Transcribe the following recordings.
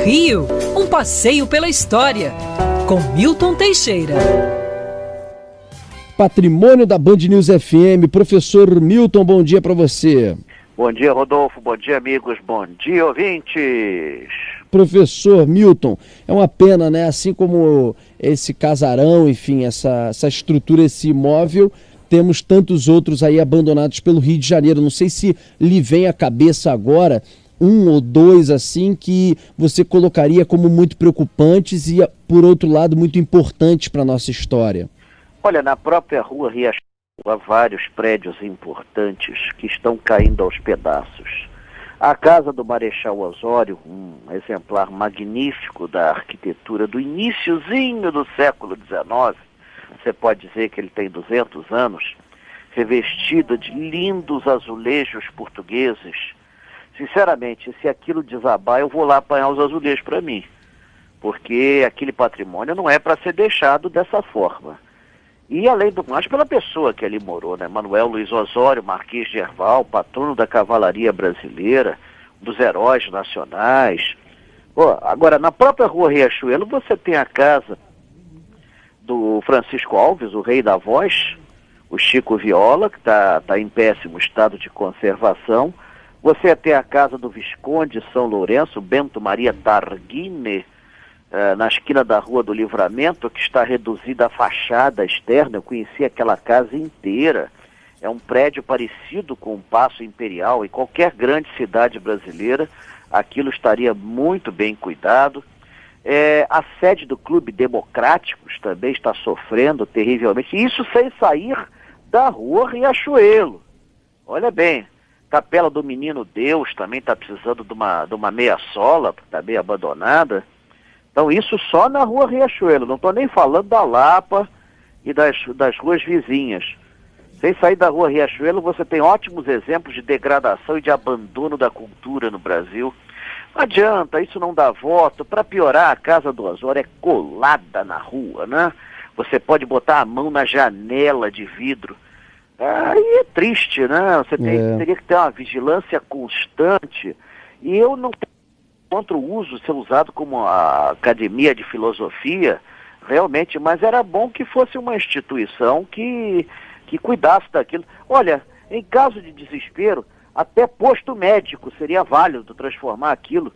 Rio, um passeio pela história, com Milton Teixeira. Patrimônio da Band News FM. Professor Milton, bom dia para você. Bom dia, Rodolfo. Bom dia, amigos. Bom dia, ouvintes. Professor Milton, é uma pena, né? Assim como esse casarão, enfim, essa estrutura, esse imóvel, temos tantos outros aí abandonados pelo Rio de Janeiro. Não sei se lhe vem à cabeça agora um ou dois assim que você colocaria como muito preocupantes e, por outro lado, muito importantes para a nossa história. Olha, na própria rua Riachuelo há vários prédios importantes que estão caindo aos pedaços. A Casa do Marechal Osório, um exemplar magnífico da arquitetura do iniciozinho do século XIX, você pode dizer que ele tem 200 anos, revestida de lindos azulejos portugueses. Sinceramente, se aquilo desabar, eu vou lá apanhar os azulejos para mim, porque aquele patrimônio não é para ser deixado dessa forma. E além do mais, pela pessoa que ali morou, né? Manuel Luiz Osório, Marquês de Herval, patrono da cavalaria brasileira, dos heróis nacionais. Agora, na própria rua Riachuelo, você tem a casa do Francisco Alves, o rei da voz, o Chico Viola, que está em péssimo estado de conservação. Você tem a casa do Visconde São Lourenço, Bento Maria Targhini, na esquina da Rua do Livramento, que está reduzida a fachada externa. Eu conheci aquela casa inteira. É um prédio parecido com o Paço Imperial. Em qualquer grande cidade brasileira, aquilo estaria muito bem cuidado. A sede do Clube Democráticos também está sofrendo terrivelmente. Isso sem sair da Rua Riachuelo. Olha bem, Capela do Menino Deus também está precisando de uma meia-sola, está bem abandonada. Então isso só na Rua Riachuelo, não estou nem falando da Lapa e das ruas vizinhas. Sem sair da Rua Riachuelo, você tem ótimos exemplos de degradação e de abandono da cultura no Brasil. Não adianta, isso não dá voto. Para piorar, a Casa do Osório é colada na rua, né? Você pode botar a mão na janela de vidro. Aí é triste, né? Você teria que ter uma vigilância constante. E eu não tenho contra o uso ser usado como a academia de filosofia, realmente, mas era bom que fosse uma instituição que cuidasse daquilo. Olha, em caso de desespero, até posto médico seria válido transformar aquilo.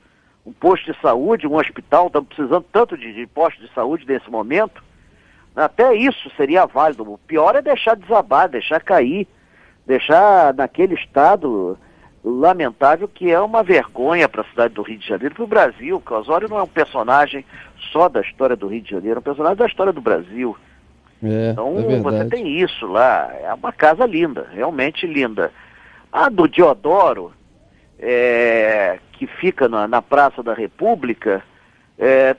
Um posto de saúde, um hospital, estamos precisando tanto de postos de saúde nesse momento. Até isso seria válido. O pior é deixar desabar, deixar cair, deixar naquele estado lamentável, que é uma vergonha para a cidade do Rio de Janeiro, para o Brasil. O Osório não é um personagem só da história do Rio de Janeiro, é um personagem da história do Brasil. Então você tem isso lá, é uma casa linda, realmente linda. A do Deodoro, que fica na Praça da República,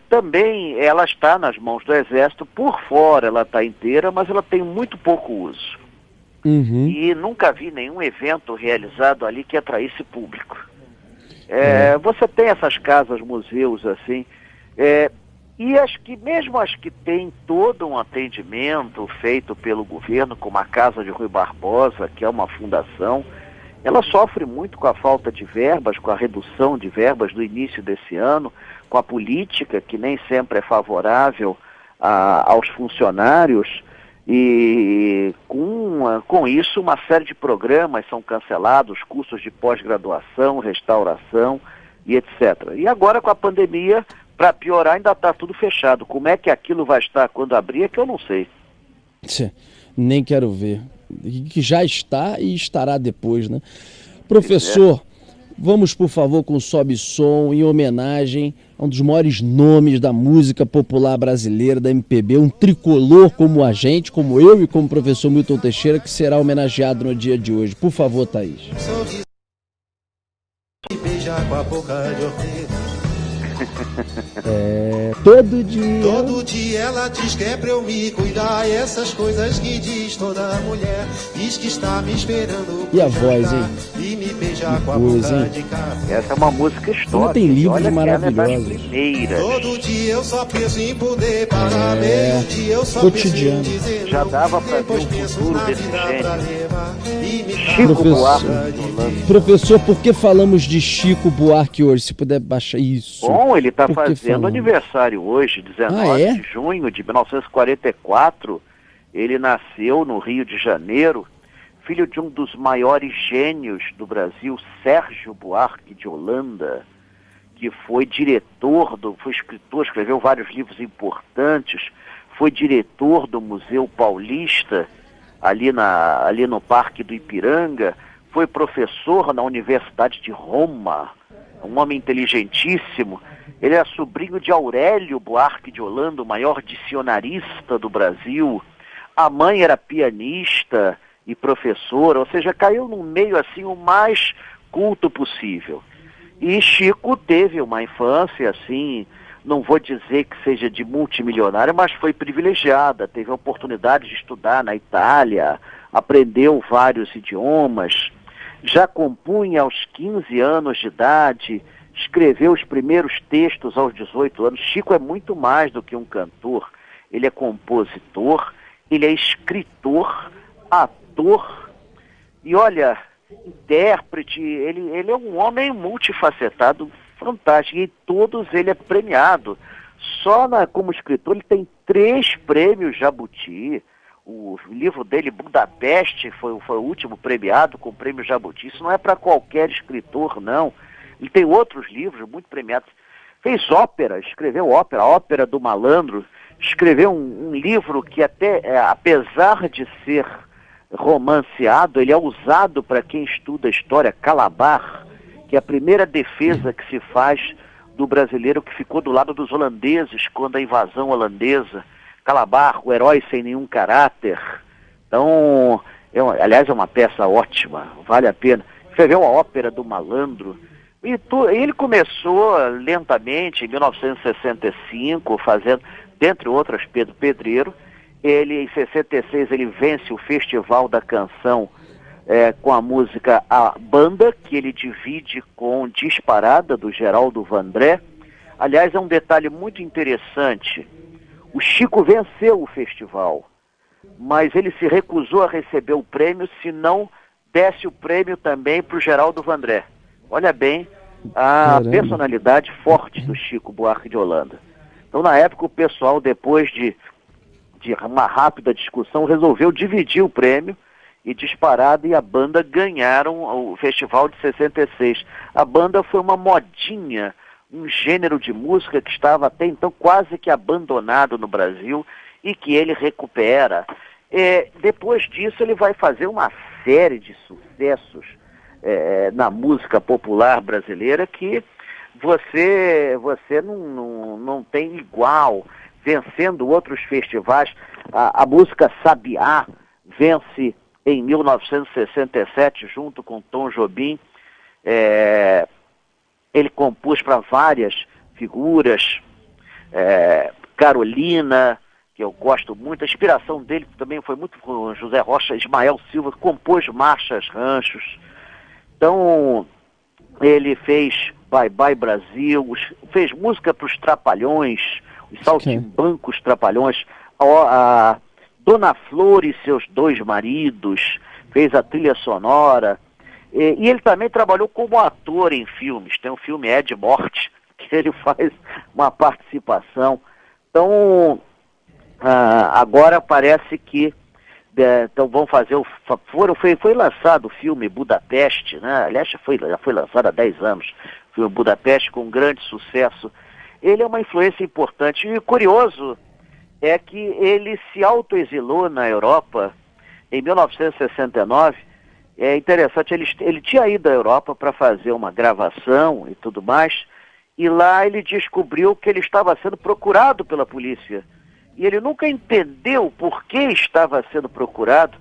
também ela está nas mãos do Exército. Por fora ela está inteira, mas ela tem muito pouco uso. E nunca vi nenhum evento realizado ali que atraísse público. Você tem essas casas, museus assim, e mesmo as que têm todo um atendimento feito pelo governo, como a Casa de Rui Barbosa, que é uma fundação, ela sofre muito com a falta de verbas, com a redução de verbas do início desse ano, com a política que nem sempre é favorável aos funcionários. E com isso uma série de programas são cancelados, cursos de pós-graduação, restauração e etc. E agora com a pandemia, para piorar, ainda está tudo fechado. Como é que aquilo vai estar quando abrir é que eu não sei. Nem quero ver. Que já está e estará depois, né? Professor, vamos por favor com Sobe Som, em homenagem a um dos maiores nomes da música popular brasileira, da MPB, um tricolor como a gente, como eu e como o professor Milton Teixeira, que será homenageado no dia de hoje. Por favor, Thaís. Todo dia ela diz que é pra eu me cuidar. E essas coisas que diz toda mulher, diz que está me esperando. E a voz, hein? E me beijar com a boca de café. Essa é uma música histórica. Ela tem livros olha maravilhosos. Todo dia eu só penso em poder parar. Meio dia eu só cotidiano. penso em dizer já dava pra ver depois o penso futuro na desse vida pra gênio. levar. Chico Buarque. Professor, por que falamos de Chico Buarque hoje? Se puder baixar isso. Bom, ele está Por que fazendo falamos? aniversário hoje, 19 é? de junho de 1944. Ele nasceu no Rio de Janeiro, filho de um dos maiores gênios do Brasil, Sérgio Buarque de Holanda, que foi foi escritor, escreveu vários livros importantes, foi diretor do Museu Paulista, ali no Parque do Ipiranga, foi professor na Universidade de Roma, um homem inteligentíssimo. Ele é sobrinho de Aurélio Buarque de Holanda, o maior dicionarista do Brasil. A mãe era pianista e professora, ou seja, caiu num meio assim o mais culto possível. E Chico teve uma infância assim, não vou dizer que seja de multimilionário, mas foi privilegiada, teve a oportunidade de estudar na Itália, aprendeu vários idiomas, já compunha aos 15 anos de idade, escreveu os primeiros textos aos 18 anos. Chico é muito mais do que um cantor, ele é compositor, ele é escritor, ator e, olha, intérprete. Ele é um homem multifacetado, fantástico, e todos ele é premiado. Como escritor, ele tem 3 prêmios Jabuti. O livro dele, Budapeste, foi o último premiado com o prêmio Jabuti. Isso não é para qualquer escritor, não. Ele tem outros livros muito premiados. Fez ópera, escreveu ópera, a Ópera do Malandro. Escreveu um livro que até, apesar de ser romanceado, ele é usado para quem estuda história, Calabar, que é a primeira defesa que se faz do brasileiro que ficou do lado dos holandeses quando a invasão holandesa. Calabar, o herói sem nenhum caráter. Então, aliás, é uma peça ótima, vale a pena. Escreveu a Ópera do Malandro. E ele começou lentamente, em 1965, fazendo, dentre outras, Pedro Pedreiro. Em 66, ele vence o Festival da Canção com a música A Banda, que ele divide com Disparada, do Geraldo Vandré. Aliás, é um detalhe muito interessante. O Chico venceu o festival, mas ele se recusou a receber o prêmio se não desse o prêmio também para o Geraldo Vandré. Olha bem a personalidade forte do Chico Buarque de Holanda. Então, na época, o pessoal, depois de uma rápida discussão, resolveu dividir o prêmio, e Disparada e a Banda ganharam o festival de 66. A Banda foi uma modinha, um gênero de música que estava até então quase que abandonado no Brasil e que ele recupera. Depois disso, ele vai fazer uma série de sucessos na música popular brasileira que você não tem igual, vencendo outros festivais. A música Sabiá vence em 1967, junto com Tom Jobim. Ele compôs para várias figuras, Carolina, que eu gosto muito. A inspiração dele também foi muito com José Rocha, Ismael Silva, compôs marchas, ranchos. Então, ele fez Bye Bye Brasil, fez música para os Trapalhões, os saltimbancos Trapalhões, a Dona Flor e seus 2 maridos, fez a trilha sonora. E ele também trabalhou como ator em filmes. Tem o filme Ed Morte, que ele faz uma participação. Então, agora parece que então vão fazer foi lançado o filme Budapeste, né? Aliás, já foi lançado há 10 anos, o filme Budapeste, com grande sucesso. Ele é uma influência importante. E curioso é que ele se autoexilou na Europa em 1969. É interessante, ele tinha ido à Europa para fazer uma gravação e tudo mais, e lá ele descobriu que ele estava sendo procurado pela polícia. E ele nunca entendeu por que estava sendo procurado,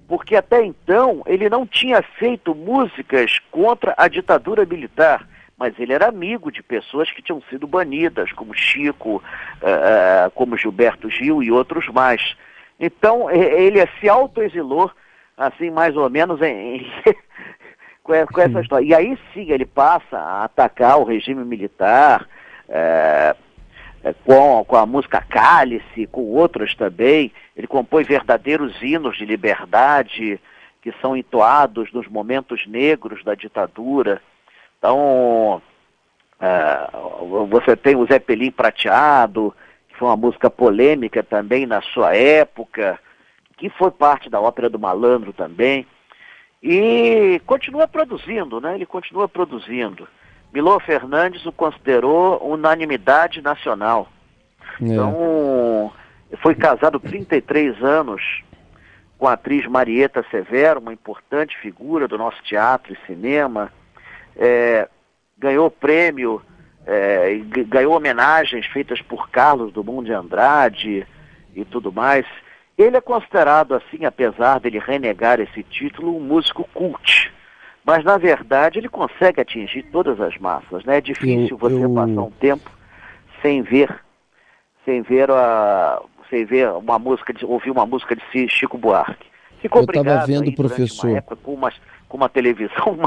porque até então ele não tinha feito músicas contra a ditadura militar, mas ele era amigo de pessoas que tinham sido banidas, como Chico, como Gilberto Gil e outros mais. Então ele se autoexilou, assim, mais ou menos com essa história. E aí sim ele passa a atacar o regime militar, com a música Cálice, com outras também. Ele compõe verdadeiros hinos de liberdade, que são entoados nos momentos negros da ditadura. Então, você tem o Zé Pelim Prateado, que foi uma música polêmica também na sua época, que foi parte da Ópera do Malandro também, e continua produzindo, né? Ele continua produzindo. Milor Fernandes o considerou unanimidade nacional. Então, foi casado 33 anos com a atriz Marieta Severo, uma importante figura do nosso teatro e cinema. Ganhou prêmio, ganhou homenagens feitas por Carlos Drummond de Andrade e tudo mais. Ele é considerado, assim, apesar dele renegar esse título, um músico cult. Mas, na verdade, ele consegue atingir todas as massas, né? É difícil você passar um tempo sem ver uma música, ouvir uma música de Chico Buarque. Ficou obrigado vendo, aí, professor, uma época, com uma televisão,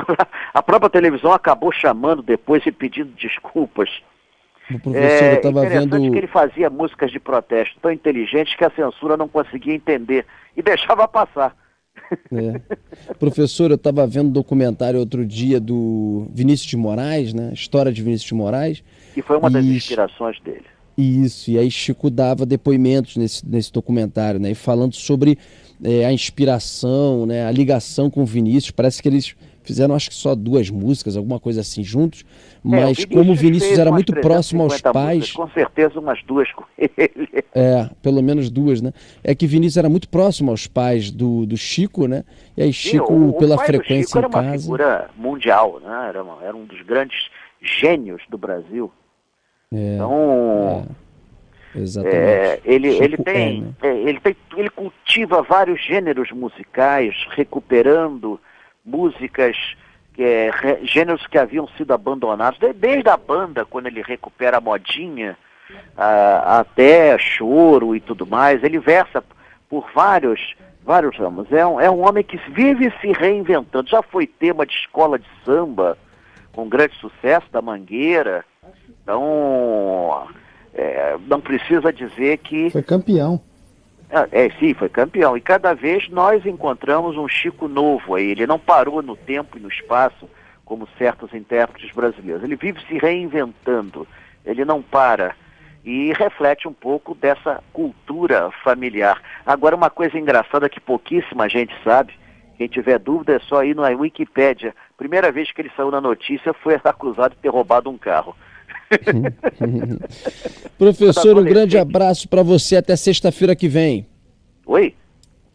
a própria televisão acabou chamando depois e pedindo desculpas. O professor, eu estava vendo que ele fazia músicas de protesto tão inteligentes que a censura não conseguia entender e deixava passar. Professor, eu estava vendo um documentário outro dia do Vinícius de Moraes, né? História de Vinícius de Moraes. E foi uma das inspirações dele. Isso, e aí Chico dava depoimentos nesse documentário, né? E falando sobre a inspiração, né? A ligação com o Vinícius. Parece que eles fizeram, acho que só 2 músicas, alguma coisa assim, juntos. Mas como o Vinícius era muito próximo aos pais... Músicas, com certeza umas 2 com ele. Pelo menos 2, né? É que Vinícius era muito próximo aos pais do Chico, né? E aí Chico, pela frequência Chico em casa... era uma figura mundial, né? Era um dos grandes gênios do Brasil. Então... Exatamente. Ele cultiva vários gêneros musicais, recuperando músicas, gêneros que haviam sido abandonados, desde a banda, quando ele recupera a modinha, até choro e tudo mais. Ele versa por vários ramos. É um homem que vive se reinventando. Já foi tema de escola de samba, com grande sucesso, da Mangueira. Então, não precisa dizer que... Foi campeão. Sim, foi campeão. E cada vez nós encontramos um Chico novo aí. Ele não parou no tempo e no espaço, como certos intérpretes brasileiros. Ele vive se reinventando. Ele não para. E reflete um pouco dessa cultura familiar. Agora, uma coisa engraçada que pouquíssima gente sabe, quem tiver dúvida é só ir na Wikipédia. Primeira vez que ele saiu na notícia foi acusado de ter roubado um carro. Professor, um grande abraço para você até sexta-feira que vem. Oi?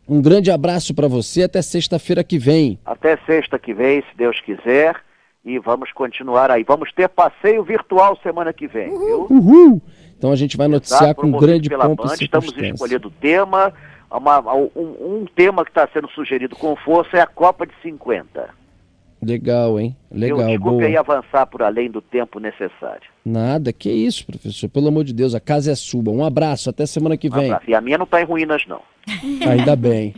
Um grande abraço para você até sexta-feira que vem. Até sexta que vem, se Deus quiser. E vamos continuar aí. Vamos ter passeio virtual semana que vem, viu? Uhul! Então a gente vai noticiar com grande pompa e Estamos escolhendo o tema. Um tema que está sendo sugerido com força é a Copa de 50. Legal, hein? Legal, desculpe aí avançar por além do tempo necessário. Nada, que isso, professor. Pelo amor de Deus, a casa é sua. Um abraço, até semana que vem. E a minha não está em ruínas, não. Ainda bem.